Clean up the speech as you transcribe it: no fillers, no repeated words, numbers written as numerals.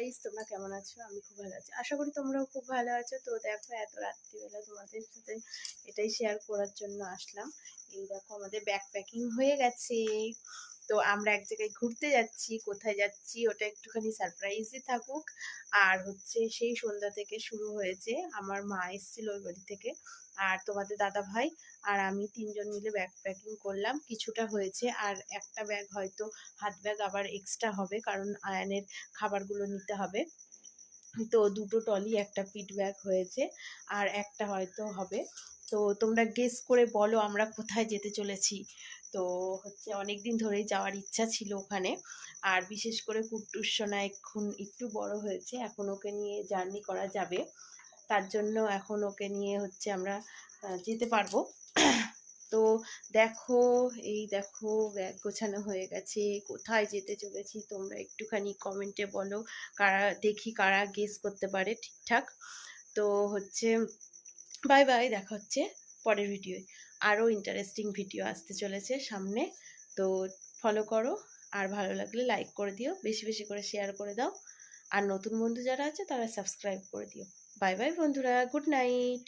Guys, তোমরা কেমন আছো? আমি খুব ভালো আছি, আশা করি তোমরাও খুব ভালো আছো। তো দেখো, এত রাত্রিবেলা তোমাদের সাথে এটাই শেয়ার করার জন্য আসলাম। এই দেখো, আমাদের ব্যাগ প্যাকিং হয়ে গেছে। তো আমরা এক জায়গায় ঘুরতে যাচ্ছি। কোথায় যাচ্ছি ওটা একটুখানি সারপ্রাইজই থাকুক। আর হচ্ছে সেই সন্ধ্যা থেকে শুরু হয়েছে। আমার মা এসেছিল ওই বাড়ি থেকে, আর তোমাদের দাদা ভাই আর আমি তিনজন মিলে ব্যাগ প্যাকিং করলাম। কিছুটা হয়েছে, আর একটা ব্যাগ হয়তো হাত ব্যাগ আবার এক্সট্রা হবে, কারণ আয়ানের খাবারগুলো নিতে হবে। তো দুটো টলি, একটা পিট ব্যাগ হয়েছে, আর একটা হয়তো হবে। তো তোমরা গেস করে বলো আমরা কোথায় যেতে চলেছি। তো হচ্ছে অনেক দিন ধরেই যাওয়ার ইচ্ছা ছিল ওখানে। আর বিশেষ করে কুট্টুস সোনা এখন একটু বড় হয়েছে, এখন ওকে নিয়ে জার্নি করা যাবে। তার জন্য এখন ওকে নিয়ে হচ্ছে আমরা যেতে পারবো। তো দেখো, এই দেখো ব্যাগ গোছানো হয়ে গেছে। কোথায় যেতে চলেছি তোমরা একটুখানি কমেন্টে বলো, কারা গেস করতে পারে ঠিকঠাক। তো হচ্ছে বাই বাই, দেখা হচ্ছে পরের ভিডিওয়। আরও ইন্টারেস্টিং ভিডিও আসতে চলেছে সামনে। তো ফলো করো, আর ভালো লাগলে লাইক করে দিও, বেশি বেশি করে শেয়ার করে দাও। আর নতুন বন্ধু যারা আছে তারা সাবস্ক্রাইব করে দিও। বাই বাই বন্ধুরা, গুড নাইট।